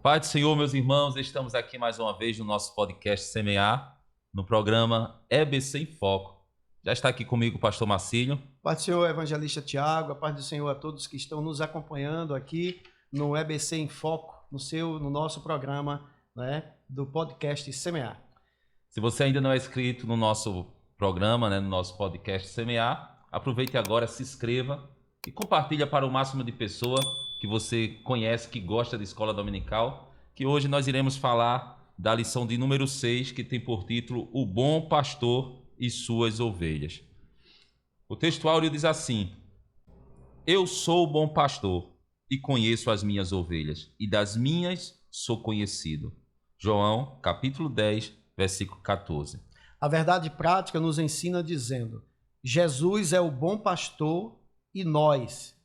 Paz do Senhor, meus irmãos, estamos aqui mais uma vez no nosso podcast Semear, no programa EBC em Foco. Já está aqui comigo o pastor Marcílio. Paz do Senhor, evangelista Tiago, a paz do Senhor a todos que estão nos acompanhando aqui no EBC em Foco, no nosso programa, né, do podcast Semear. Se você ainda não é inscrito no nosso programa, no nosso podcast Semear, aproveite agora, se inscreva e compartilha para o máximo de pessoas que você conhece, que gosta de escola dominical, que hoje nós iremos falar da lição de número 6, que tem por título O Bom Pastor e Suas Ovelhas. O texto áureo diz assim: Eu sou o bom pastor e conheço as minhas ovelhas, e das minhas sou conhecido. João, capítulo 10, versículo 14. A verdade prática nos ensina dizendo: Jesus é o bom pastor e nós,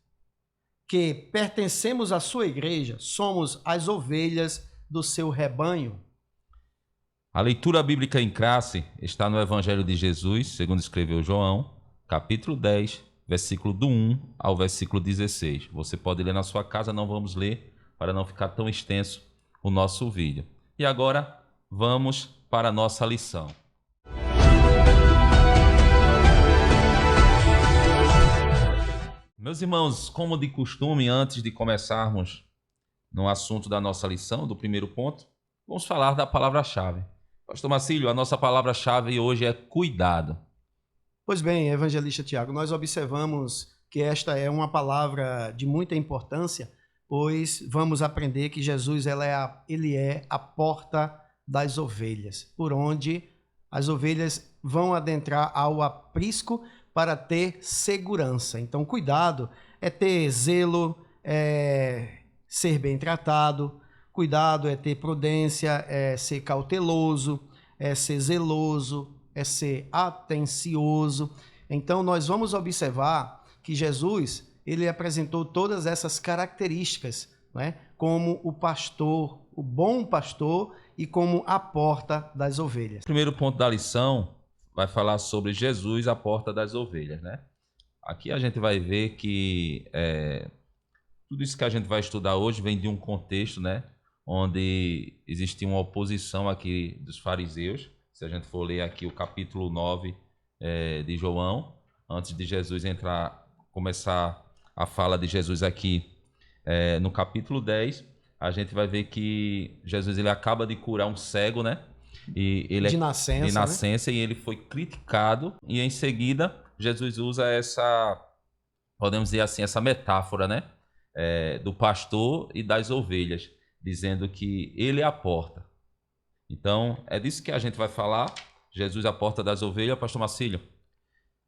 que pertencemos à sua igreja, somos as ovelhas do seu rebanho. A leitura bíblica em classe está no Evangelho de Jesus, segundo escreveu João, capítulo 10, versículo do 1 ao versículo 16. Você pode ler na sua casa, não vamos ler para não ficar tão extenso o nosso vídeo. E agora vamos para a nossa lição. Meus irmãos, como de costume, antes de começarmos no assunto da nossa lição, do primeiro ponto, vamos falar da palavra-chave. Pastor Marcílio, a nossa palavra-chave hoje é cuidado. Pois bem, evangelista Tiago, nós observamos que esta é uma palavra de muita importância, pois vamos aprender que Jesus ele é a porta das ovelhas, por onde as ovelhas vão adentrar ao aprisco para ter segurança. Então, cuidado é ter zelo, é ser bem tratado. Cuidado é ter prudência, é ser cauteloso, é ser zeloso, é ser atencioso. Então, nós vamos observar que Jesus, ele apresentou todas essas características, né, como o pastor, o bom pastor e como a porta das ovelhas. O primeiro ponto da lição vai falar sobre Jesus, a porta das ovelhas, né? Aqui a gente vai ver que tudo isso que a gente vai estudar hoje vem de um contexto, né, onde existia uma oposição aqui dos fariseus. Se a gente for ler aqui o capítulo 9 de João, antes de Jesus começar a fala de Jesus aqui no capítulo 10, a gente vai ver que Jesus ele acaba de curar um cego, né? E ele de nascença, né? E ele foi criticado, e em seguida Jesus usa podemos dizer assim, essa metáfora, né? Do pastor e das ovelhas, dizendo que ele é a porta. Então, é disso que a gente vai falar. Jesus é a porta das ovelhas. Pastor Marcílio.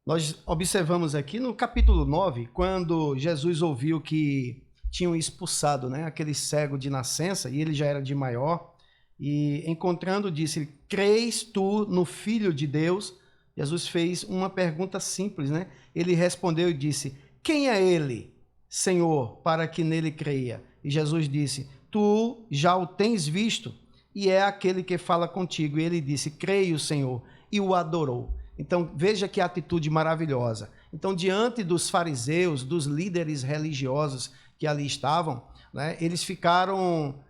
Nós observamos aqui no capítulo 9, quando Jesus ouviu que tinham expulsado, né, aquele cego de nascença, e ele já era de maior, e encontrando disse: Crês tu no Filho de Deus? Jesus fez uma pergunta simples, né? Ele respondeu e disse: Quem é ele, Senhor, para que nele creia? E Jesus disse: Tu já o tens visto, e é aquele que fala contigo. E ele disse: Creio, Senhor, e o adorou. Então, veja que atitude maravilhosa. Então, diante dos fariseus, dos líderes religiosos que ali estavam, né, eles ficaram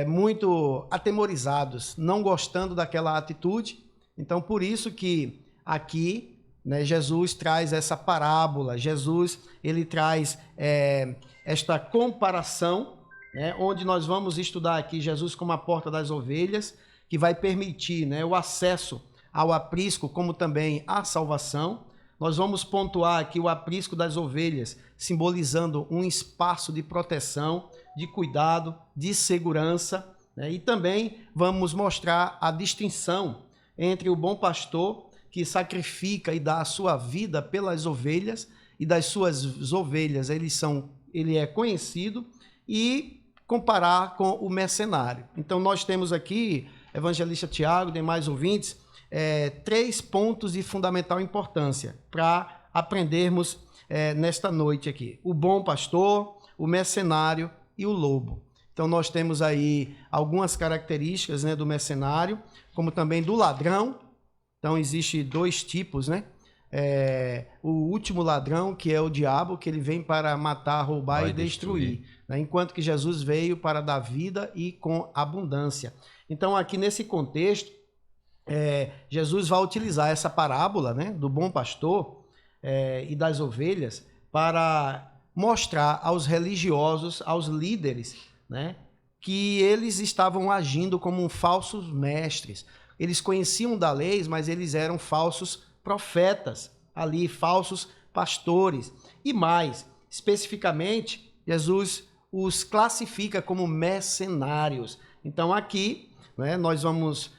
muito atemorizados, não gostando daquela atitude. Então, por isso que aqui, né, Jesus traz essa parábola, Jesus ele traz esta comparação, né, onde nós vamos estudar aqui Jesus como a porta das ovelhas, que vai permitir, né, o acesso ao aprisco, como também a salvação. Nós vamos pontuar aqui o aprisco das ovelhas, simbolizando um espaço de proteção, de cuidado, de segurança, né? E também vamos mostrar a distinção entre o bom pastor, que sacrifica e dá a sua vida pelas ovelhas, e das suas ovelhas ele é conhecido, e comparar com o mercenário. Então nós temos aqui, evangelista Tiago, demais ouvintes, 3 pontos de fundamental importância para aprendermos nesta noite aqui: o bom pastor, o mercenário e o lobo. Então nós temos aí algumas características, né, do mercenário, como também do ladrão. Então existe 2 tipos, né? o último ladrão, que é o diabo, que ele vem para matar, roubar e destruir. Né? Enquanto que Jesus veio para dar vida e com abundância. Então, aqui nesse contexto, Jesus vai utilizar essa parábola, né, do bom pastor e das ovelhas para mostrar aos religiosos, aos líderes, né, que eles estavam agindo como falsos mestres. Eles conheciam da lei, mas eles eram falsos profetas ali, falsos pastores. E mais, especificamente, Jesus os classifica como mercenários. Então aqui, né, nós vamos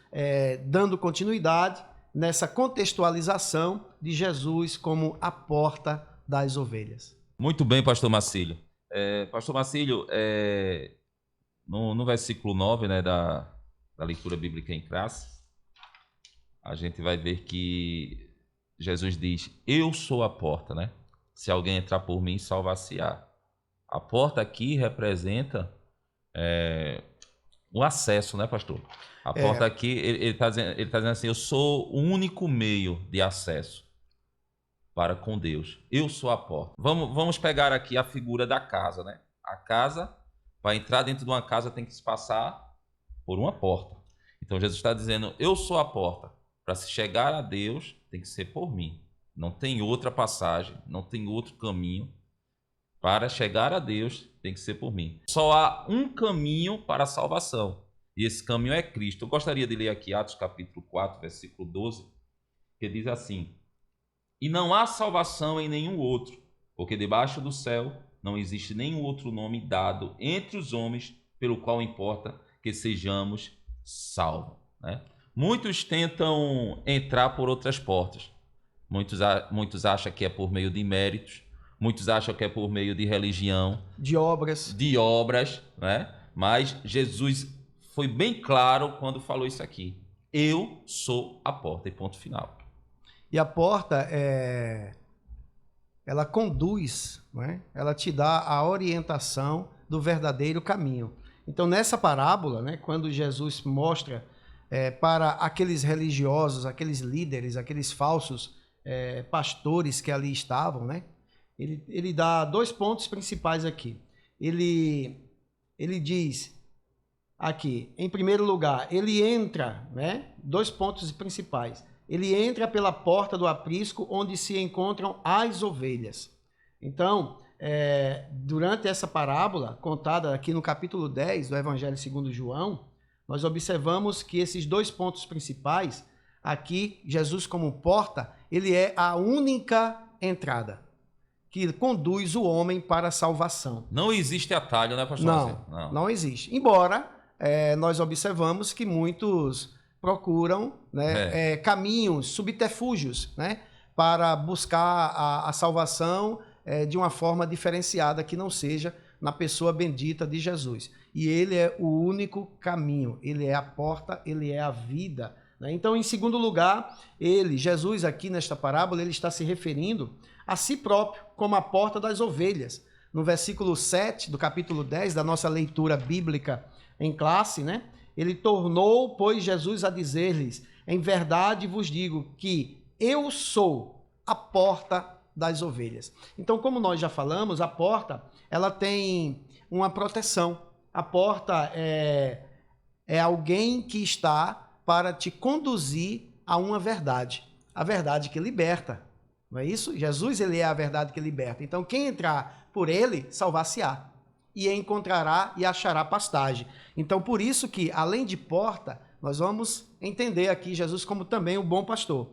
dando continuidade nessa contextualização de Jesus como a porta das ovelhas. Muito bem, pastor Marcílio. Pastor Marcílio, no versículo 9, né, da leitura bíblica em classe, a gente vai ver que Jesus diz, eu sou a porta, né? Se alguém entrar por mim, salvar-se-á. A porta aqui representa o acesso, né, pastor? A porta aqui, ele está dizendo assim, eu sou o único meio de acesso para com Deus. Eu sou a porta. Vamos pegar aqui a figura da casa, né? A casa, para entrar dentro de uma casa, tem que se passar por uma porta. Então Jesus está dizendo, eu sou a porta. Para se chegar a Deus, tem que ser por mim. Não tem outra passagem, não tem outro caminho. Para chegar a Deus, tem que ser por mim. Só há um caminho para a salvação. E esse caminho é Cristo. Eu gostaria de ler aqui Atos capítulo 4, versículo 12, que diz assim, e não há salvação em nenhum outro, porque debaixo do céu não existe nenhum outro nome dado entre os homens pelo qual importa que sejamos salvos. Né? Muitos tentam entrar por outras portas. Muitos acham que é por meio de méritos. Muitos acham que é por meio de religião. De obras. Né? Mas Jesus foi bem claro quando falou isso aqui. Eu sou a porta, e ponto final. E a porta, ela conduz, né? Ela te dá a orientação do verdadeiro caminho. Então, nessa parábola, né, quando Jesus mostra para aqueles religiosos, aqueles líderes, aqueles falsos pastores que ali estavam, né, ele dá 2 pontos principais aqui. Ele diz aqui, em primeiro lugar, ele entra, né, 2 pontos principais. Ele entra pela porta do aprisco, onde se encontram as ovelhas. Então, durante essa parábola, contada aqui no capítulo 10 do Evangelho segundo João, nós observamos que esses 2 pontos principais, aqui, Jesus como porta, ele é a única entrada que conduz o homem para a salvação. Não existe atalho, né, pastor? Não existe. Embora nós observamos que muitos procuram, né, caminhos, subterfúgios, né, para buscar a salvação de uma forma diferenciada que não seja na pessoa bendita de Jesus. E ele é o único caminho, ele é a porta, ele é a vida. Né? Então, em segundo lugar, Jesus aqui nesta parábola, ele está se referindo a si próprio como a porta das ovelhas. No versículo 7 do capítulo 10 da nossa leitura bíblica em classe, né? Ele tornou, pois, Jesus a dizer-lhes, em verdade vos digo que eu sou a porta das ovelhas. Então, como nós já falamos, a porta, ela tem uma proteção. A porta é alguém que está para te conduzir a uma verdade. A verdade que liberta. Não é isso? Jesus, ele é a verdade que liberta. Então, quem entrar por ele, salvar-se-á. E encontrará e achará pastagem. Então, por isso que, além de porta, nós vamos entender aqui Jesus como também o bom pastor.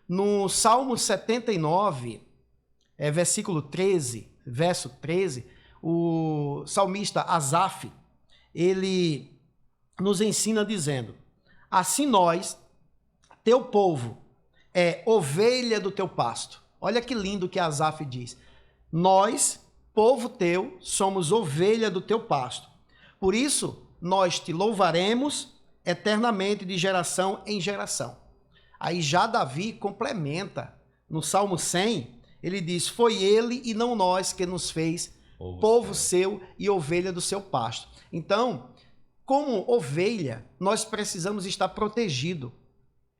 No Salmo 79, versículo 13, verso 13, o salmista Asaf, ele nos ensina dizendo, assim nós, teu povo, é ovelha do teu pasto. Olha que lindo que Asaf diz. Nós, povo teu, somos ovelha do teu pasto. Por isso, nós te louvaremos eternamente de geração em geração. Aí já Davi complementa. No Salmo 100, ele diz, foi ele e não nós que nos fez povo seu e ovelha do seu pasto. Então, como ovelha, nós precisamos estar protegidos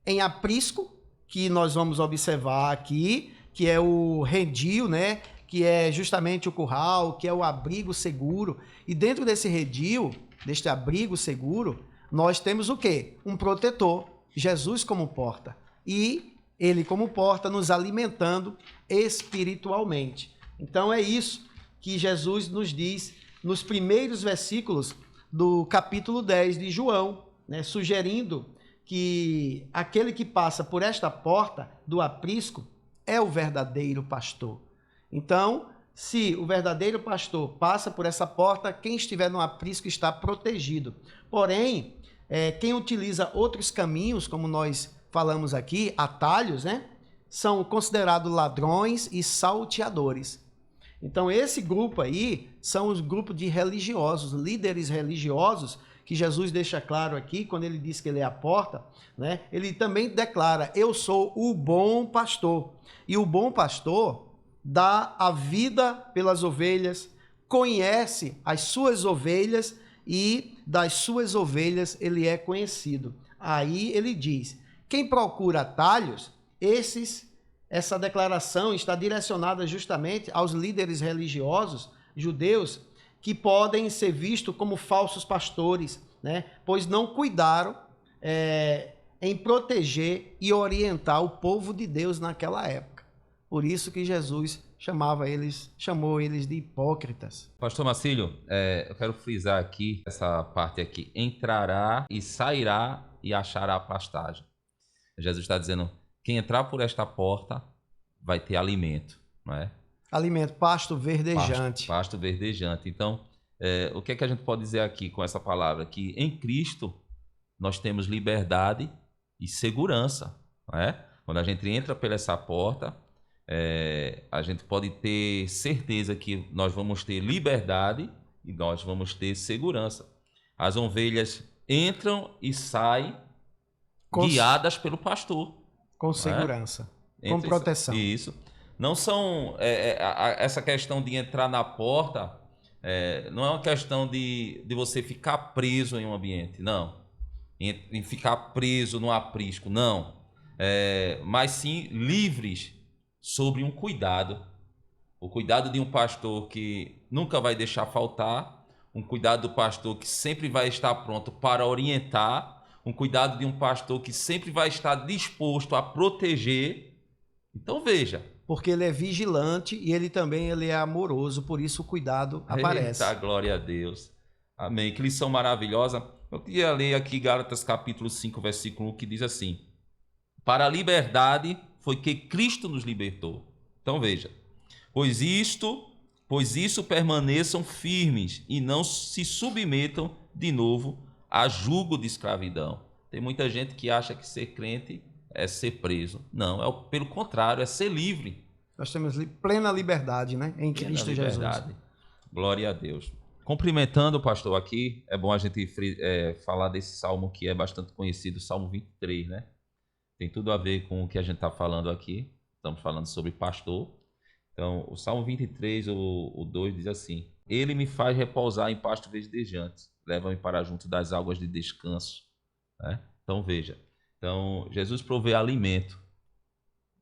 em aprisco que nós vamos observar aqui, que é o redil, né? Que é justamente o curral, que é o abrigo seguro. E dentro desse redil, deste abrigo seguro, nós temos o quê? Um protetor, Jesus como porta. E ele como porta nos alimentando espiritualmente. Então é isso que Jesus nos diz nos primeiros versículos do capítulo 10 de João, né? Sugerindo que aquele que passa por esta porta do aprisco é o verdadeiro pastor. Então, se o verdadeiro pastor passa por essa porta, quem estiver no aprisco está protegido. Porém, quem utiliza outros caminhos, como nós falamos aqui, atalhos, né? São considerados ladrões e salteadores. Então, esse grupo aí são os grupos de religiosos, líderes religiosos, que Jesus deixa claro aqui, quando ele diz que ele é a porta, né? Ele também declara, eu sou o bom pastor. E o bom pastor dá a vida pelas ovelhas, conhece as suas ovelhas e das suas ovelhas ele é conhecido. Aí ele diz, quem procura atalhos, essa declaração está direcionada justamente aos líderes religiosos judeus que podem ser vistos como falsos pastores, né? Pois não cuidaram em proteger e orientar o povo de Deus naquela época. Por isso que Jesus chamou eles de hipócritas. Pastor Marcílio, eu quero frisar aqui, essa parte aqui, entrará e sairá e achará a pastagem. Jesus está dizendo, quem entrar por esta porta vai ter alimento, não é? Alimento, pasto verdejante. Pasto verdejante. Então, o que é que a gente pode dizer aqui com essa palavra? Que em Cristo nós temos liberdade e segurança, não é? Quando a gente entra por essa porta, a gente pode ter certeza que nós vamos ter liberdade e nós vamos ter segurança. As ovelhas entram e saem guiadas pelo pastor. Com segurança, com proteção. Isso. Não são... essa questão de entrar na porta não é uma questão de você ficar preso em um ambiente, não. Em ficar preso no aprisco, não. Mas sim livres sobre um cuidado. O cuidado de um pastor que nunca vai deixar faltar, um cuidado do pastor que sempre vai estar pronto para orientar, um cuidado de um pastor que sempre vai estar disposto a proteger. Então veja. Porque ele é vigilante e ele também é amoroso, por isso o cuidado aparece. Eita, glória a Deus. Amém. Que lição maravilhosa. Eu queria ler aqui Gálatas capítulo 5, versículo 1, que diz assim: para a liberdade foi que Cristo nos libertou. Então veja. Pois isso permaneçam firmes e não se submetam de novo a julgo de escravidão. Tem muita gente que acha que ser crente é ser preso. Não, pelo contrário, é ser livre. Nós temos plena liberdade, né? Em Cristo Jesus. Glória a Deus. Cumprimentando, pastor, aqui, é bom a gente falar desse salmo que é bastante conhecido, Salmo 23, né? Tem tudo a ver com o que a gente está falando aqui. Estamos falando sobre pastor. Então, o Salmo 23, o 2 diz assim: ele me faz repousar em pasto verdejante, leva-me para junto das águas de descanso. Né? Então, veja. Então, Jesus provê alimento,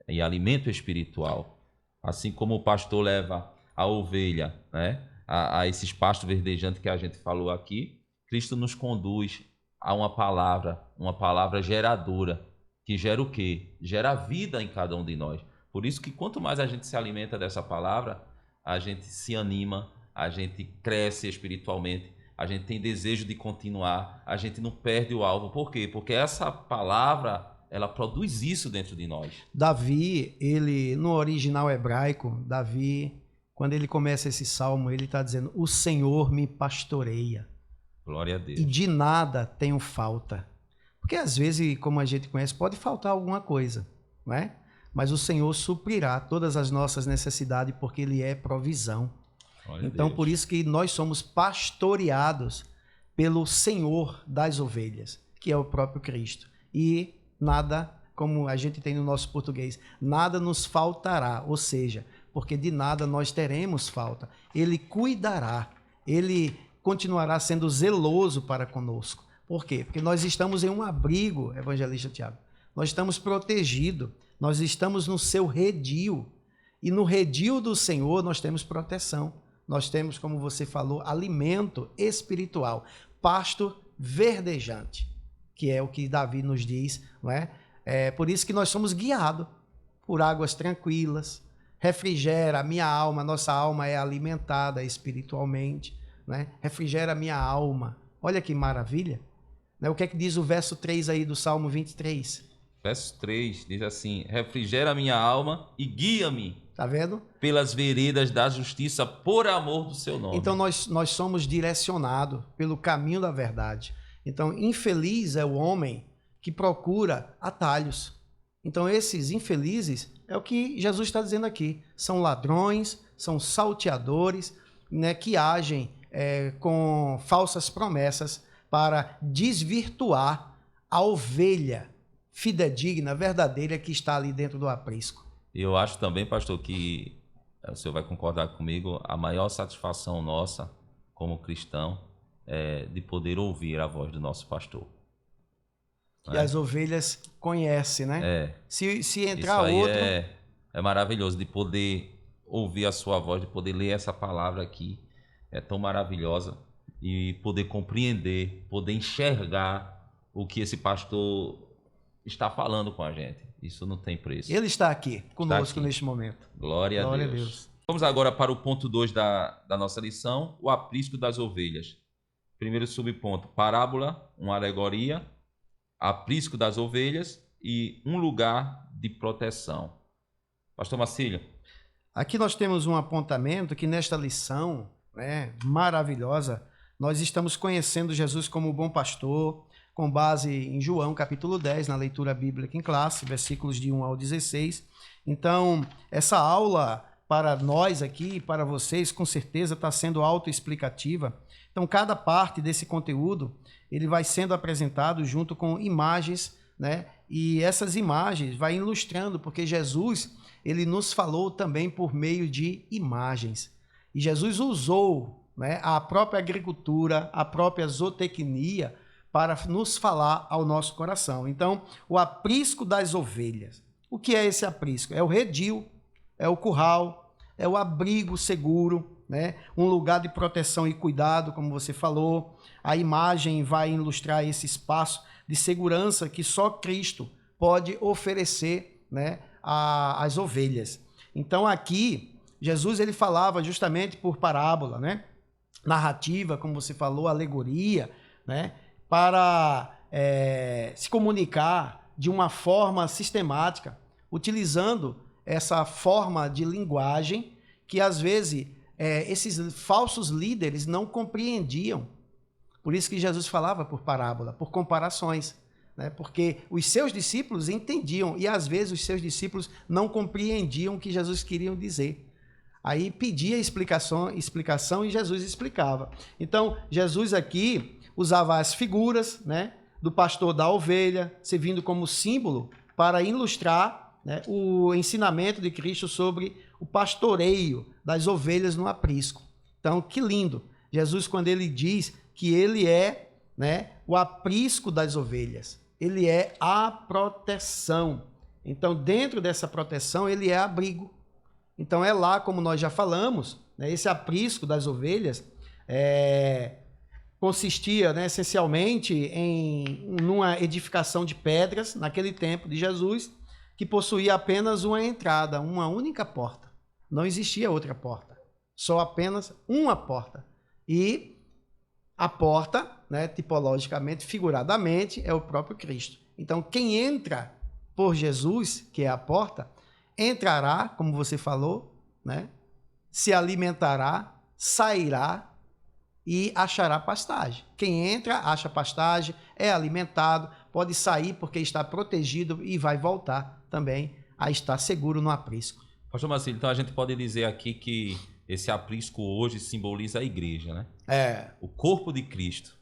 e alimento espiritual. Assim como o pastor leva a ovelha, né, a esses pastos verdejantes que a gente falou aqui, Cristo nos conduz a uma palavra geradora, que gera o quê? Gera vida em cada um de nós. Por isso que quanto mais a gente se alimenta dessa palavra, a gente se anima, a gente cresce espiritualmente, a gente tem desejo de continuar, a gente não perde o alvo. Por quê? Porque essa palavra, ela produz isso dentro de nós. Davi, no original hebraico, Davi, quando ele começa esse salmo, ele está dizendo, o Senhor me pastoreia. Glória a Deus. E de nada tenho falta. Porque às vezes, como a gente conhece, pode faltar alguma coisa, não é? Mas o Senhor suprirá todas as nossas necessidades, porque Ele é provisão. Então, por isso que nós somos pastoreados pelo Senhor das ovelhas, que é o próprio Cristo. E nada, como a gente tem no nosso português, nada nos faltará, ou seja, porque de nada nós teremos falta. Ele cuidará, Ele continuará sendo zeloso para conosco. Por quê? Porque nós estamos em um abrigo, evangelista Tiago. nós estamos protegidos, nós estamos no seu redil. E no redil do Senhor nós temos proteção. Nós temos, como você falou, alimento espiritual, pasto verdejante, que é o que Davi nos diz, não é? É por isso que nós somos guiados por águas tranquilas, refrigera a minha alma, nossa alma é alimentada espiritualmente, né? Refrigera a minha alma. Olha que maravilha. Né? O que é que diz o verso 3 aí do Salmo 23? Verso 3 diz assim: refrigera a minha alma e guia-me. Tá vendo? Pelas veredas da justiça, por amor do seu nome. Então nós somos direcionados pelo caminho da verdade. Então, infeliz é o homem que procura atalhos. Então, esses infelizes é o que Jesus está dizendo aqui. São ladrões, são salteadores, né, que agem com falsas promessas para desvirtuar a ovelha fidedigna, verdadeira, que está ali dentro do aprisco. Eu acho também, pastor, que o senhor vai concordar comigo, a maior satisfação nossa como cristão é de poder ouvir a voz do nosso pastor. E as ovelhas conhecem, né? Se entrar isso aí outro... é maravilhoso, de poder ouvir a sua voz, de poder ler essa palavra aqui. É tão maravilhosa. E poder compreender, poder enxergar o que esse pastor está falando com a gente. Isso não tem preço. Ele está aqui conosco neste momento. Glória a Deus. Vamos agora para o ponto 2 da nossa lição, o aprisco das ovelhas. Primeiro subponto, parábola, uma alegoria, aprisco das ovelhas e um lugar de proteção. Pastor Marcílio. Aqui nós temos um apontamento que nesta lição, né, maravilhosa, nós estamos conhecendo Jesus como o bom pastor, com base em João, capítulo 10, na leitura bíblica em classe, versículos de 1 ao 16. Então, essa aula para nós aqui, para vocês, com certeza está sendo autoexplicativa. Então, cada parte desse conteúdo, ele vai sendo apresentado junto com imagens, né? E essas imagens vai ilustrando, porque Jesus, ele nos falou também por meio de imagens. E Jesus usou, né, a própria agricultura, a própria zootecnia, para nos falar ao nosso coração. Então, o aprisco das ovelhas. O que é esse aprisco? É o redil, é o curral, é o abrigo seguro, né? Um lugar de proteção e cuidado, como você falou. A imagem vai ilustrar esse espaço de segurança que só Cristo pode oferecer, né, às ovelhas. Então, aqui, Jesus ele falava justamente por parábola, né? Narrativa, como você falou, alegoria, né? Para se comunicar de uma forma sistemática, utilizando essa forma de linguagem que, às vezes, esses falsos líderes não compreendiam. Por isso que Jesus falava por parábola, por comparações, né? Porque os seus discípulos entendiam e, às vezes, os seus discípulos não compreendiam o que Jesus queria dizer. Aí pedia explicação e Jesus explicava. Então, Jesus aqui usava as figuras, né, do pastor da ovelha, servindo como símbolo para ilustrar, né, o ensinamento de Cristo sobre o pastoreio das ovelhas no aprisco. Então, que lindo! Jesus, quando ele diz que ele é, né, o aprisco das ovelhas, ele é a proteção. Então, dentro dessa proteção, ele é abrigo. Então, é lá, como nós já falamos, né, esse aprisco das ovelhas consistia, né, essencialmente em uma edificação de pedras, naquele tempo de Jesus, que possuía apenas uma entrada, uma única porta. Não existia outra porta, só apenas uma porta. E a porta, né, tipologicamente, figuradamente, é o próprio Cristo. Então, quem entra por Jesus, que é a porta, entrará, como você falou, né, se alimentará, sairá e achará pastagem. Quem entra, acha pastagem, é alimentado, pode sair porque está protegido e vai voltar também a estar seguro no aprisco. Pastor Marcílio, então a gente pode dizer aqui que esse aprisco hoje simboliza a igreja, né? O corpo de Cristo.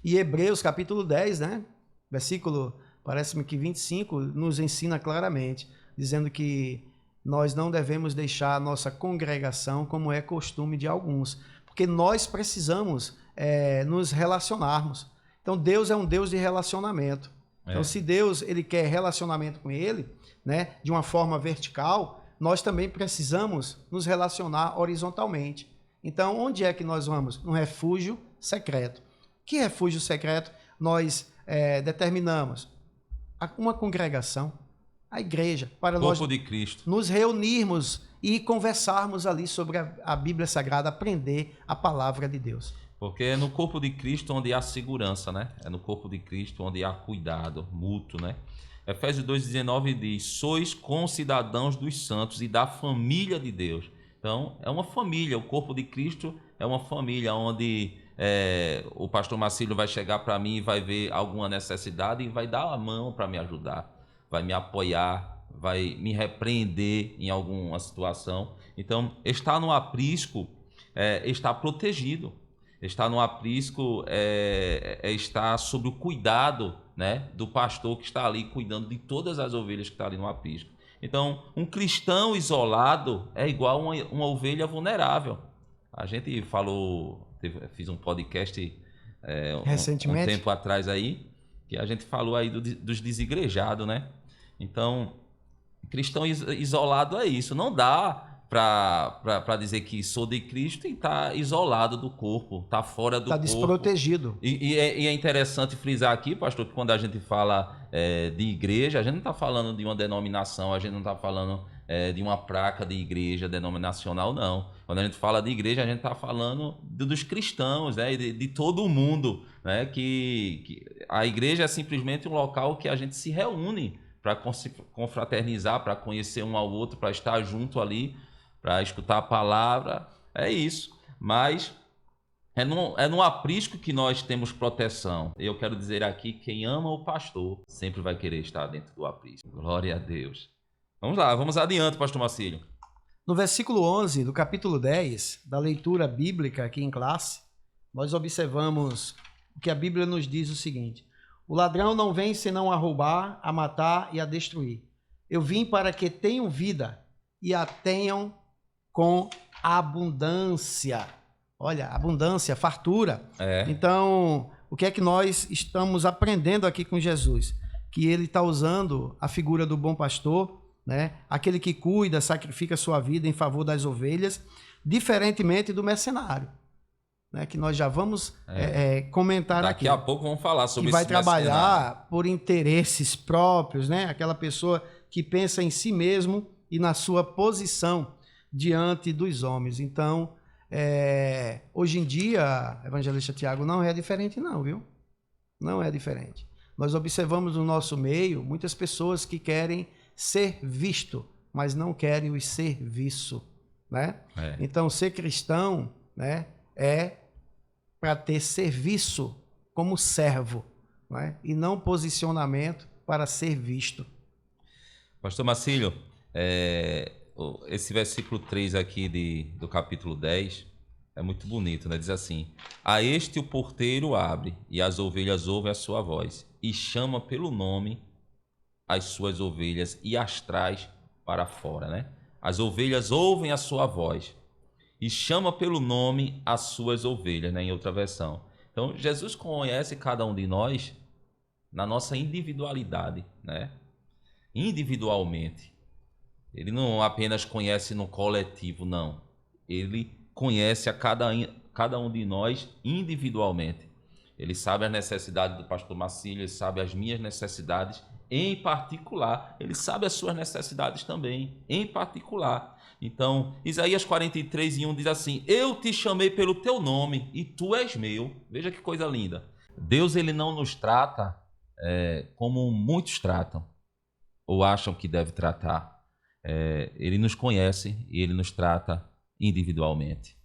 E Hebreus capítulo 10, né? Versículo, parece-me que 25, nos ensina claramente, dizendo que nós não devemos deixar a nossa congregação como é costume de alguns, porque nós precisamos nos relacionarmos. Então, Deus é um Deus de relacionamento. Então, se Deus ele quer relacionamento com ele, né, de uma forma vertical, nós também precisamos nos relacionar horizontalmente. Então, onde é que nós vamos? Num refúgio secreto. Que refúgio secreto nós determinamos? Uma congregação, a igreja, para Corpo nós de Cristo. nos reunirmos e conversarmos ali sobre a Bíblia Sagrada, aprender a palavra de Deus. Porque é no corpo de Cristo onde há segurança, né? É no corpo de Cristo onde há cuidado mútuo, né? Efésios 2,19 diz: sois concidadãos dos santos e da família de Deus. Então, é uma família. O corpo de Cristo é uma família onde o pastor Marcílio vai chegar para mim e vai ver alguma necessidade e vai dar a mão para me ajudar, vai me apoiar, vai me repreender em alguma situação. Então, estar no aprisco está protegido. Estar no aprisco estar sob o cuidado, né, do pastor que está ali cuidando de todas as ovelhas que estão ali no aprisco. Então, um cristão isolado é igual uma ovelha vulnerável. A gente fiz um podcast recentemente, um tempo atrás aí, que a gente falou aí dos desigrejados, né? Então, cristão isolado é isso. Não dá para dizer que sou de Cristo e está isolado do corpo, está fora do corpo. Está desprotegido. E é interessante frisar aqui, pastor, que quando a gente fala de igreja, a gente não está falando de uma denominação, a gente não está falando de uma placa de igreja denominacional, não. Quando a gente fala de igreja, a gente está falando dos cristãos, né, de todo o mundo, né, que a igreja é simplesmente um local que a gente se reúne para confraternizar, para conhecer um ao outro, para estar junto ali, para escutar a palavra, é isso. Mas é no aprisco que nós temos proteção. Eu quero dizer aqui, quem ama o pastor sempre vai querer estar dentro do aprisco. Glória a Deus. Vamos lá, vamos adiante, pastor Marcílio. No versículo 11 do capítulo 10, da leitura bíblica aqui em classe, nós observamos o que a Bíblia nos diz o seguinte: o ladrão não vem senão a roubar, a matar e a destruir. Eu vim para que tenham vida e a tenham com abundância. Olha, abundância, fartura. Então, o que é que nós estamos aprendendo aqui com Jesus? Que ele está usando a figura do bom pastor, né? Aquele que cuida, sacrifica sua vida em favor das ovelhas, diferentemente do mercenário, né? Que nós já vamos comentar aqui. Daqui a pouco vamos falar sobre que vai esse trabalhar mercenário. Por interesses próprios, né? Aquela pessoa que pensa em si mesmo e na sua posição diante dos homens. Então, hoje em dia, evangelista Tiago, não é diferente não, viu? Não é diferente. Nós observamos no nosso meio muitas pessoas que querem ser visto, mas não querem o serviço, né? Então, ser cristão, né, é para ter serviço como servo, né? E não posicionamento para ser visto. Pastor Marcílio, esse versículo 3 aqui do capítulo 10 é muito bonito, né? Diz assim: a este o porteiro abre, e as ovelhas ouvem a sua voz, e chama pelo nome as suas ovelhas e as traz para fora, né? As ovelhas ouvem a sua voz e chama pelo nome as suas ovelhas, né? Em outra versão. Então, Jesus conhece cada um de nós na nossa individualidade, né? Individualmente. Ele não apenas conhece no coletivo, não. Ele conhece a cada um de nós individualmente. Ele sabe as necessidades do pastor Marcílio, ele sabe as minhas necessidades em particular. Ele sabe as suas necessidades também, em particular. Então, Isaías 43:1 diz assim: eu te chamei pelo teu nome e tu és meu. Veja que coisa linda. Deus, ele não nos trata como muitos tratam ou acham que deve tratar. Ele nos conhece e ele nos trata individualmente,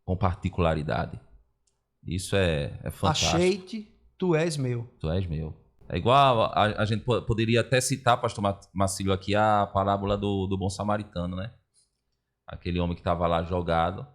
com particularidade. Isso é fantástico. Achei-te, tu és meu. Tu és meu. É igual a gente poderia até citar, pastor Marcílio, aqui a parábola do bom samaritano, né? Aquele homem que estava lá jogado,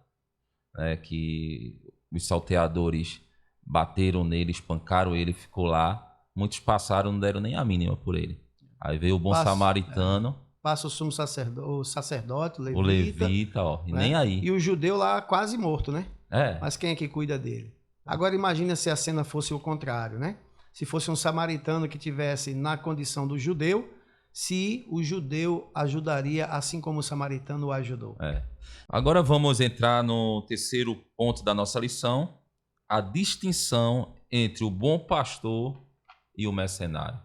né? Que os salteadores bateram nele, espancaram ele, ficou lá. Muitos passaram, não deram nem a mínima por ele. Aí veio o bom samaritano. Passa o sumo sacerdote, o levita, ó, e né? nem aí. E o judeu lá quase morto, né? É. Mas quem é que cuida dele? Agora imagina se a cena fosse o contrário, né? se fosse um samaritano que tivesse na condição do judeu, se o judeu ajudaria assim como o samaritano o ajudou. Agora vamos entrar no terceiro ponto da nossa lição, a distinção entre o bom pastor e o mercenário.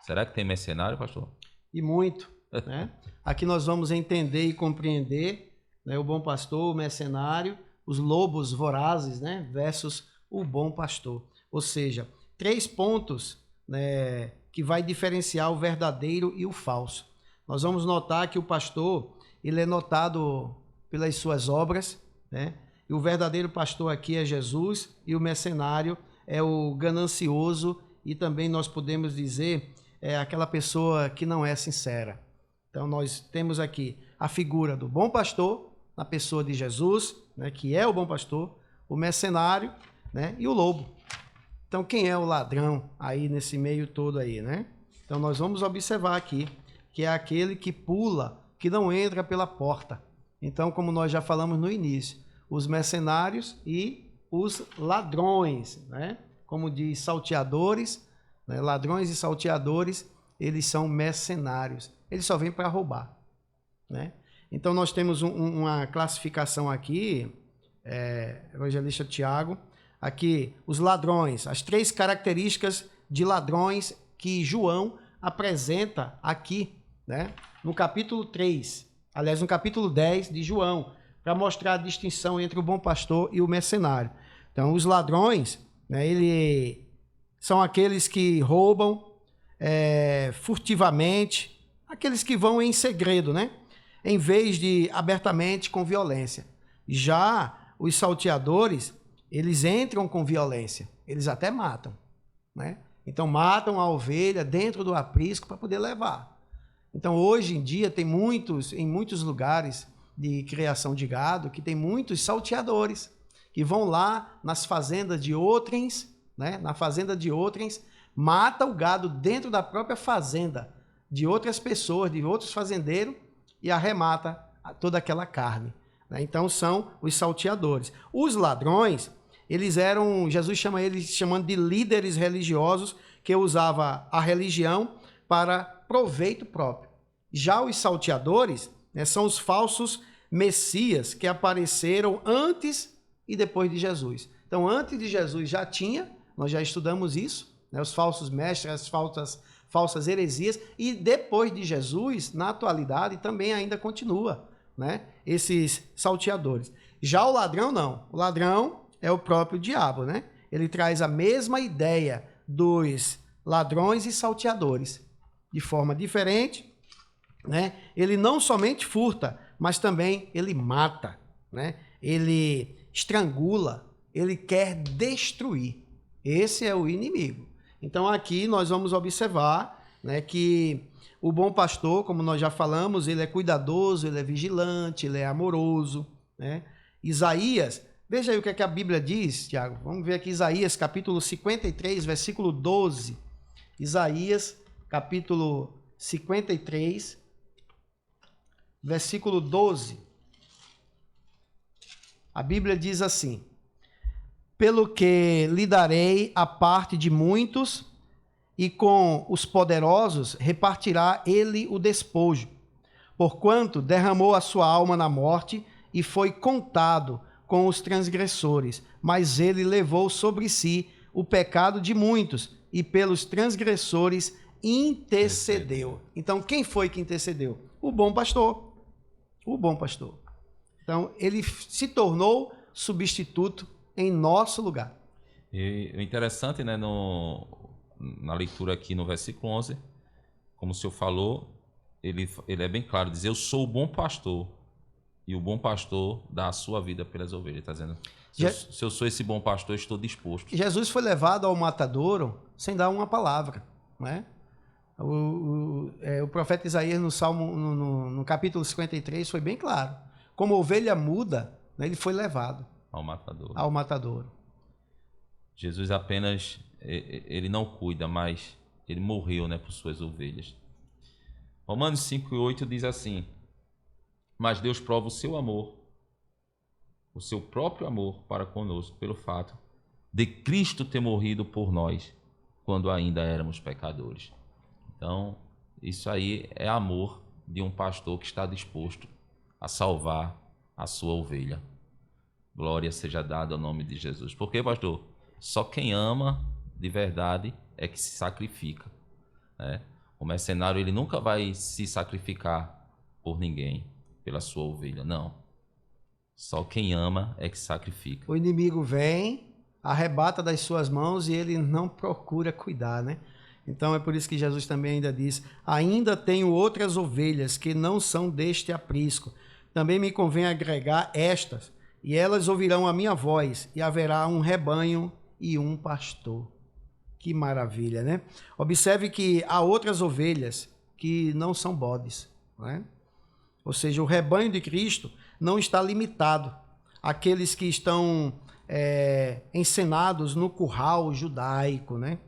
Será que tem mercenário, pastor? E muito, né? Aqui nós vamos entender e compreender, né, o bom pastor, o mercenário, os lobos vorazes, né, versus o bom pastor. Ou seja, 3 pontos, né, que vai diferenciar o verdadeiro e o falso. Nós vamos notar que o pastor, ele é notado pelas suas obras, né? E o verdadeiro pastor aqui é Jesus, e o mercenário é o ganancioso, e também nós podemos dizer aquela pessoa que não é sincera. Então nós temos aqui a figura do bom pastor, na pessoa de Jesus, né, que é o bom pastor, o mercenário, né, e o lobo. Então quem é o ladrão aí nesse meio todo aí, né? Então nós vamos observar aqui que é aquele que pula, que não entra pela porta. Então, como nós já falamos no início, os mercenários e os ladrões, né? Como diz salteadores, né? Ladrões e salteadores, eles são mercenários. Eles só vêm para roubar, né? Então nós temos uma classificação aqui, evangelista Tiago, aqui os ladrões, as 3 características de ladrões que João apresenta aqui, né? No capítulo 3, aliás, no capítulo 10 de João, para mostrar a distinção entre o bom pastor e o mercenário. Então, os ladrões, né, são aqueles que roubam furtivamente, aqueles que vão em segredo, né? Em vez de abertamente com violência. Já os salteadores, eles entram com violência, eles até matam, né? Então matam a ovelha dentro do aprisco para poder levar. Então hoje em dia tem em muitos lugares de criação de gado, que tem muitos salteadores, que vão lá nas fazendas de outrens, né? Na fazenda de outrens, mata o gado dentro da própria fazenda de outras pessoas, de outros fazendeiros, e arremata toda aquela carne, né? Então são os salteadores. Os ladrões, Jesus chama eles chamando de líderes religiosos, que usava a religião para proveito próprio. Já os salteadores, né, são os falsos messias que apareceram antes e depois de Jesus. Então, antes de Jesus já tinha, nós já estudamos isso, né, os falsos mestres, as falsas heresias, e depois de Jesus, na atualidade, também ainda continua, né, esses salteadores. Já o ladrão não. O ladrão é o próprio diabo, né? Ele traz a mesma ideia dos ladrões e salteadores, de forma diferente, né? Ele não somente furta, mas também ele mata, né? Ele estrangula, ele quer destruir. Esse é o inimigo. Então aqui nós vamos observar, né, que o bom pastor, como nós já falamos, ele é cuidadoso, ele é vigilante, ele é amoroso, né? Isaías, veja aí o que é que a Bíblia diz, Tiago. Vamos ver aqui Isaías, capítulo 53, versículo 12. Isaías, capítulo 53, versículo 12. A Bíblia diz assim: pelo que lhe darei a parte de muitos, e com os poderosos repartirá ele o despojo, porquanto derramou a sua alma na morte e foi contado com os transgressores, mas ele levou sobre si o pecado de muitos e pelos transgressores intercedeu. Então, quem foi que intercedeu? O bom pastor. O bom pastor. Então, ele se tornou substituto em nosso lugar. E o interessante, né, na leitura aqui no versículo 11, como o senhor falou, ele é bem claro, diz: eu sou o bom pastor, e o bom pastor dá a sua vida pelas ovelhas. Está dizendo, se eu sou esse bom pastor, estou disposto. Jesus foi levado ao matadouro sem dar uma palavra, né? O profeta Isaías, no Salmo, no capítulo 53, foi bem claro. Como ovelha muda, né, ele foi levado ao matadouro. Jesus apenas, ele não cuida, mas ele morreu, né, por suas ovelhas. Romanos 5:8 diz assim: mas Deus prova o seu amor, o seu próprio amor para conosco, pelo fato de Cristo ter morrido por nós, quando ainda éramos pecadores. Então, isso aí é amor de um pastor que está disposto a salvar a sua ovelha. Glória seja dada ao nome de Jesus. Por quê, pastor? Só quem ama de verdade é que se sacrifica, né? O mercenário, ele nunca vai se sacrificar por ninguém, pela sua ovelha, não. Só quem ama é que se sacrifica. O inimigo vem, arrebata das suas mãos e ele não procura cuidar, né? Então é por isso que Jesus também ainda diz: ainda tenho outras ovelhas que não são deste aprisco. Também me convém agregar estas, e elas ouvirão a minha voz, e haverá um rebanho e um pastor. Que maravilha, né? Observe que há outras ovelhas que não são bodes, né? Ou seja, o rebanho de Cristo não está limitado àqueles que estão encenados no curral judaico, né?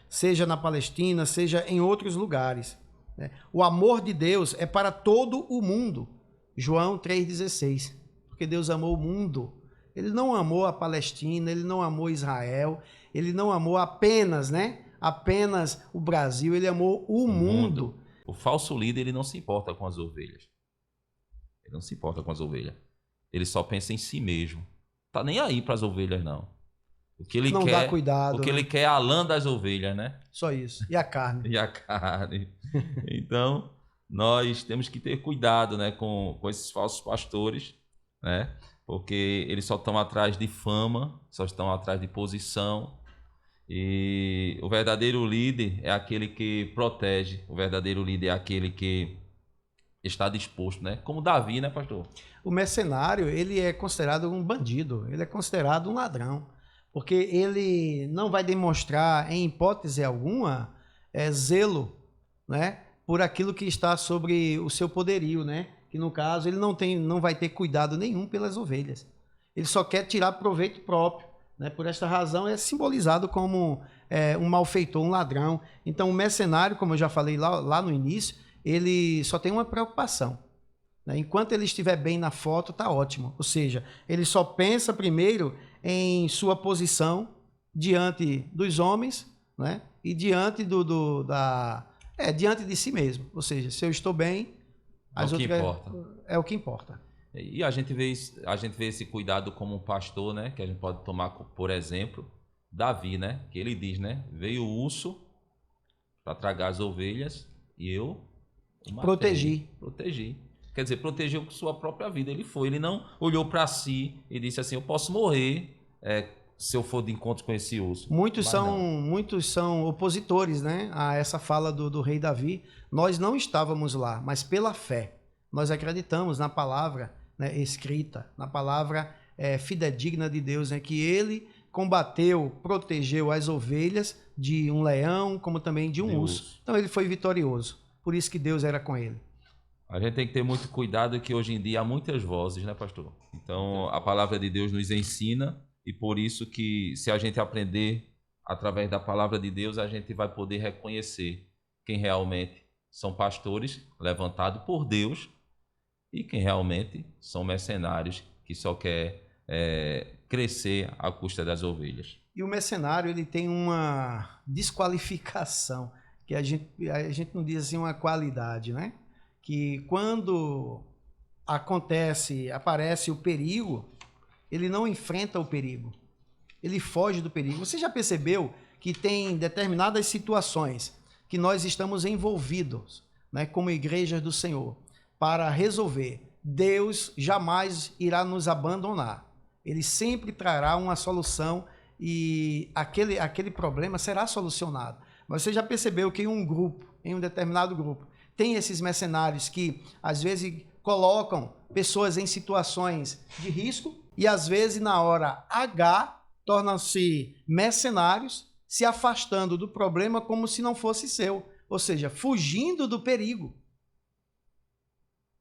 Seja na Palestina, seja em outros lugares, né? O amor de Deus é para todo o mundo. João 3,16. Porque Deus amou o mundo. Ele não amou a Palestina, ele não amou Israel, ele não amou apenas, né? Apenas o Brasil, ele amou o mundo. O falso líder, ele não se importa com as ovelhas. Ele não se importa com as ovelhas. Ele só pensa em si mesmo. Tá nem aí para as ovelhas, não. O que ele não quer, dá cuidado. O que ele quer é a lã das ovelhas, né? Só isso. E a carne. E a carne. Então, nós temos que ter cuidado, né, com esses falsos pastores, né? Porque eles só estão atrás de fama, só estão atrás de posição. E o verdadeiro líder é aquele que protege. O verdadeiro líder é aquele que está disposto, né? Como Davi, né, pastor? O mercenário, ele é considerado um bandido, ele é considerado um ladrão, porque ele não vai demonstrar, em hipótese alguma, zelo, né, por aquilo que está sobre o seu poderio, né? Que no caso ele não vai ter cuidado nenhum pelas ovelhas. Ele só quer tirar proveito próprio, né? Por esta razão é simbolizado como um malfeitor, um ladrão. Então o mercenário, como eu já falei lá no início, ele só tem uma preocupação, né? Enquanto ele estiver bem na foto, tá ótimo. Ou seja, ele só pensa primeiro em sua posição diante dos homens, né? E diante diante de si mesmo. Ou seja, se eu estou bem, as outras é o que importa. E a gente vê esse cuidado como um pastor, né? Que a gente pode tomar, por exemplo, Davi, né? Que ele diz, né? Veio o urso para tragar as ovelhas e eu o matei. Protegi. Quer dizer, protegeu com sua própria vida. Ele não olhou para si e disse assim: eu posso morrer se eu for de encontro com esse urso. Muitos são opositores, né, a essa fala do rei Davi. Nós não estávamos lá, mas pela fé nós acreditamos na palavra, né, escrita, na palavra fidedigna de Deus, né, que ele combateu, protegeu as ovelhas de um leão, como também de um urso. Então ele foi vitorioso. Por isso que Deus era com ele. A gente tem que ter muito cuidado, que hoje em dia há muitas vozes, né, pastor? Então a palavra de Deus nos ensina. E por isso que, se a gente aprender através da palavra de Deus, a gente vai poder reconhecer quem realmente são pastores levantados por Deus e quem realmente são mercenários que só quer crescer à custa das ovelhas. E o mercenário, ele tem uma desqualificação, que a gente não diz assim uma qualidade, né? Que quando aparece o perigo, ele não enfrenta o perigo, ele foge do perigo. Você já percebeu que tem determinadas situações que nós estamos envolvidos, né, como igrejas do Senhor, para resolver? Deus jamais irá nos abandonar. Ele sempre trará uma solução e aquele problema será solucionado. Mas você já percebeu que em um determinado grupo, tem esses mercenários que, às vezes, colocam pessoas em situações de risco, e às vezes na hora H tornam-se mercenários, se afastando do problema como se não fosse seu, ou seja, fugindo do perigo.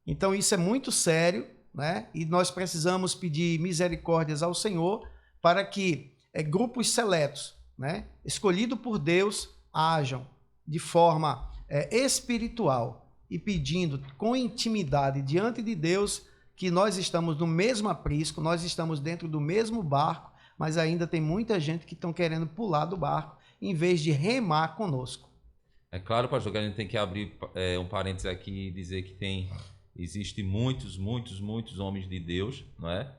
Então isso é muito sério, né? E nós precisamos pedir misericórdias ao Senhor para que grupos seletos, né, escolhidos por Deus, ajam de forma espiritual e pedindo com intimidade diante de Deus que nós estamos no mesmo aprisco, nós estamos dentro do mesmo barco, mas ainda tem muita gente que estão querendo pular do barco em vez de remar conosco. É claro, pastor, que a gente tem que abrir um parênteses aqui e dizer que existe muitos homens de Deus, não é?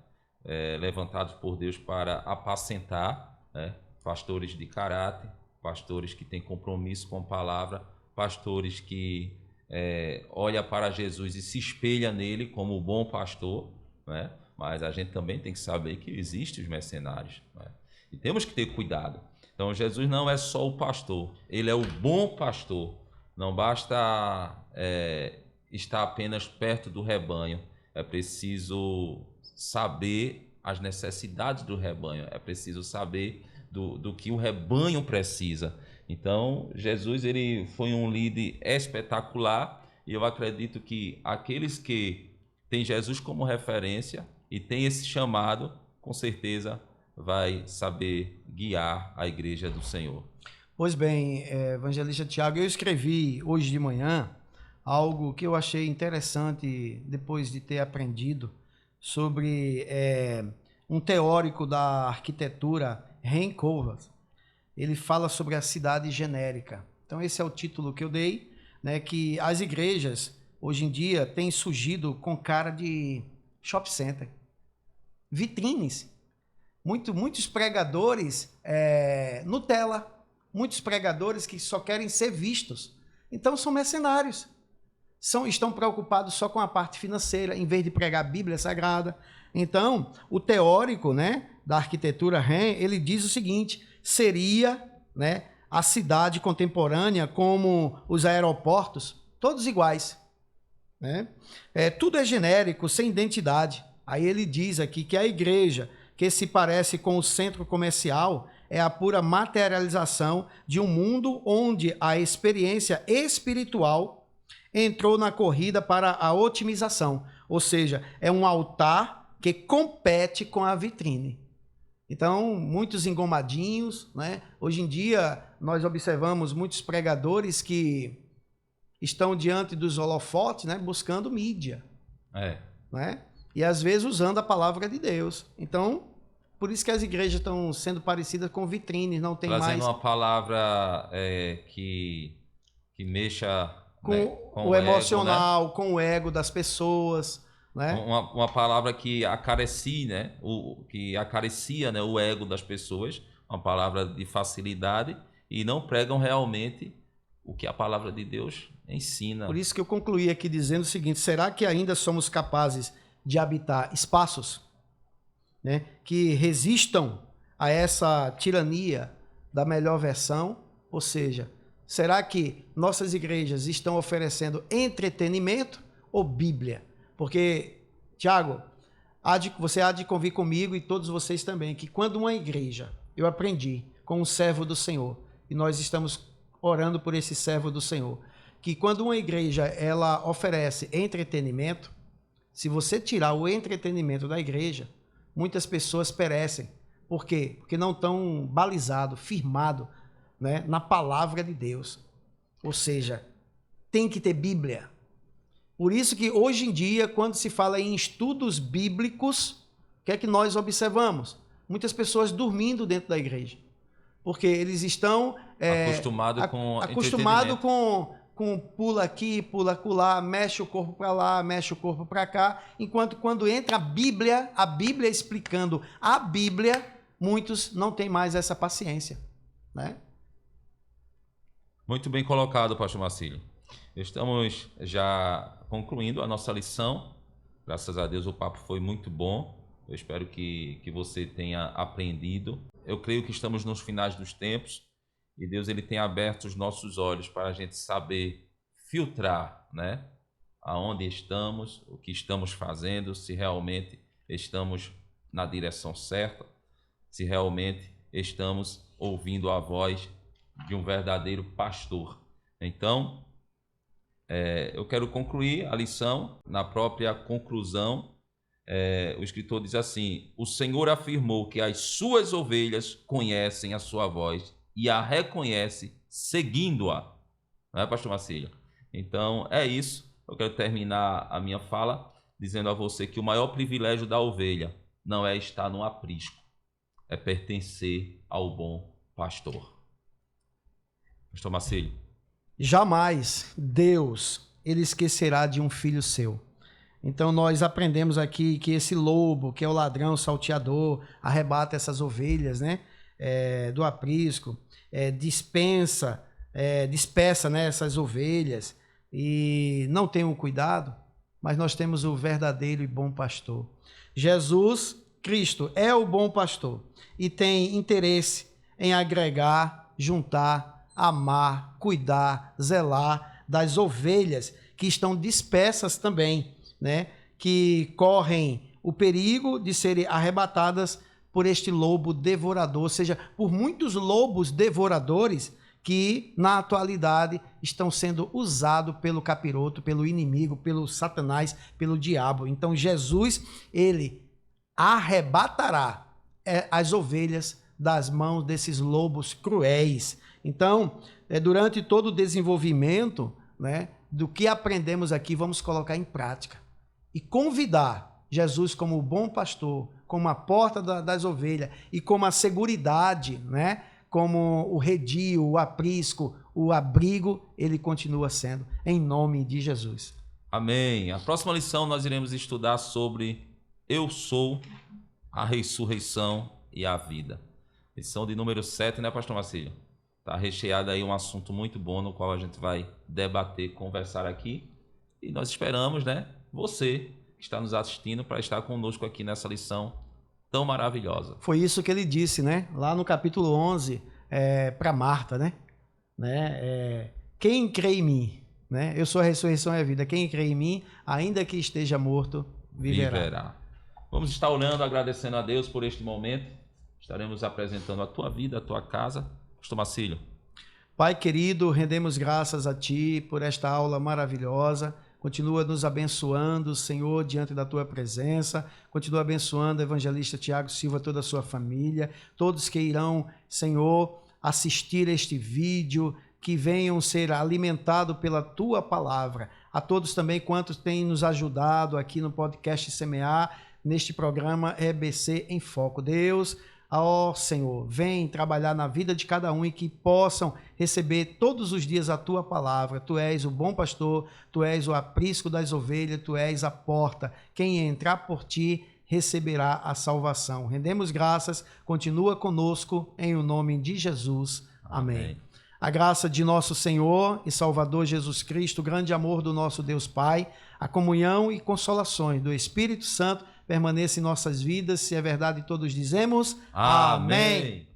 Levantados por Deus para apacentar, né? Pastores de caráter, pastores que têm compromisso com a palavra, pastores que olha para Jesus e se espelha nele como o bom pastor, né? Mas a gente também tem que saber que existem os mercenários, né? E temos que ter cuidado. Então Jesus não é só o pastor, ele é o bom pastor. Não basta estar apenas perto do rebanho, é preciso saber as necessidades do rebanho, é preciso saber do que o rebanho precisa. Então Jesus ele foi um líder espetacular e eu acredito que aqueles que têm Jesus como referência e têm esse chamado, com certeza vai saber guiar a igreja do Senhor. Pois bem, evangelista Tiago, eu escrevi hoje de manhã algo que eu achei interessante depois de ter aprendido sobre um teórico da arquitetura, Ren Koolhaas. Ele fala sobre a cidade genérica. Então esse é o título que eu dei, né, que as igrejas hoje em dia têm surgido com cara de shopping center, vitrines. Muitos pregadores Nutella, muitos pregadores que só querem ser vistos. Então são mercenários. Estão preocupados só com a parte financeira, em vez de pregar a Bíblia Sagrada. Então, o teórico, né, da arquitetura Ren, ele diz o seguinte: seria, né, a cidade contemporânea como os aeroportos, todos iguais, né? Tudo é genérico, sem identidade. Aí ele diz aqui que a igreja que se parece com o centro comercial é a pura materialização de um mundo onde a experiência espiritual entrou na corrida para a otimização, ou seja, é um altar que compete com a vitrine. Então, muitos engomadinhos, né? Hoje em dia, nós observamos muitos pregadores que estão diante dos holofotes, né, buscando mídia, né? E às vezes usando a palavra de Deus. Então, por isso que as igrejas estão sendo parecidas com vitrines, não tem mais... Trazendo uma palavra que mexa com o emocional, ego, né? Com o ego das pessoas, né? Uma palavra que acaricia, né? Que acaricia, né, o ego das pessoas, uma palavra de facilidade, e não pregam realmente o que a palavra de Deus ensina. Por isso que eu concluí aqui dizendo o seguinte: será que ainda somos capazes de habitar espaços, né, que resistam a essa tirania da melhor versão? Ou seja, será que nossas igrejas estão oferecendo entretenimento ou Bíblia? Porque, Tiago, você há de convir comigo e todos vocês também, que quando uma igreja, eu aprendi com um servo do Senhor, e nós estamos orando por esse servo do Senhor, que quando uma igreja ela oferece entretenimento, se você tirar o entretenimento da igreja, muitas pessoas perecem. Por quê? Porque não estão balizados, firmados, né, na palavra de Deus. Ou seja, tem que ter Bíblia. Por isso que hoje em dia, quando se fala em estudos bíblicos, o que é que nós observamos? Muitas pessoas dormindo dentro da igreja. Porque eles estão acostumados com pula aqui, pula acolá, mexe o corpo para lá, mexe o corpo para cá, enquanto quando entra a Bíblia explicando a Bíblia, muitos não têm mais essa paciência, né? Muito bem colocado, pastor Marcílio. Estamos já concluindo a nossa lição. Graças a Deus o papo foi muito bom. Eu espero que você tenha aprendido. Eu creio que estamos nos finais dos tempos e Deus ele tem aberto os nossos olhos para a gente saber filtrar, né, aonde estamos, o que estamos fazendo, se realmente estamos na direção certa, se realmente estamos ouvindo a voz de um verdadeiro pastor. Então, eu quero concluir a lição. Na própria conclusão, o escritor diz assim: o Senhor afirmou que as suas ovelhas conhecem a sua voz e a reconhece seguindo-a. Não é, pastor Marcílio? Então, é isso. Eu quero terminar a minha fala dizendo a você que o maior privilégio da ovelha não é estar no aprisco, é pertencer ao bom pastor. Pastor Marcílio. Jamais Deus, ele esquecerá de um filho seu. Então nós aprendemos aqui que esse lobo, que é o ladrão salteador, arrebata essas ovelhas, né, do aprisco, dispersa, né, essas ovelhas e não tem um cuidado, mas nós temos o verdadeiro e bom pastor. Jesus Cristo é o bom pastor e tem interesse em agregar, juntar, amar, cuidar, zelar das ovelhas que estão dispersas também, né? Que correm o perigo de serem arrebatadas por este lobo devorador, ou seja, por muitos lobos devoradores que na atualidade estão sendo usados pelo capiroto, pelo inimigo, pelo Satanás, pelo diabo. Então Jesus, ele arrebatará as ovelhas das mãos desses lobos cruéis. Então, durante todo o desenvolvimento, né, do que aprendemos aqui, vamos colocar em prática e convidar Jesus como o bom pastor, como a porta das ovelhas e como a seguridade, né, como o redil, o aprisco, o abrigo, ele continua sendo, em nome de Jesus. Amém. A próxima lição nós iremos estudar sobre Eu sou a ressurreição e a vida. Lição de número 7, né, pastor Marcílio? Está recheado aí um assunto muito bom no qual a gente vai debater, conversar aqui. E nós esperamos, né, você que está nos assistindo para estar conosco aqui nessa lição tão maravilhosa. Foi isso que ele disse, né? Lá no capítulo 11, para Marta, né? Quem crê em mim, né? Eu sou a ressurreição e a vida. Quem crê em mim, ainda que esteja morto, viverá. Vamos estar orando, agradecendo a Deus por este momento. Estaremos apresentando a tua vida, a tua casa. Pastor Marcílio. Pai querido, rendemos graças a Ti por esta aula maravilhosa. Continua nos abençoando, Senhor, diante da Tua presença. Continua abençoando o evangelista Tiago Silva, toda a sua família. Todos que irão, Senhor, assistir este vídeo, que venham ser alimentados pela Tua palavra. A todos também quantos têm nos ajudado aqui no podcast Semear, neste programa EBC em Foco. Deus, ó Senhor, vem trabalhar na vida de cada um e que possam receber todos os dias a Tua palavra. Tu és o bom pastor, Tu és o aprisco das ovelhas, Tu és a porta. Quem entrar por Ti receberá a salvação. Rendemos graças, continua conosco em o nome de Jesus. Amém. A graça de nosso Senhor e Salvador Jesus Cristo, o grande amor do nosso Deus Pai, a comunhão e consolações do Espírito Santo permaneça em nossas vidas, se é verdade todos dizemos. Amém.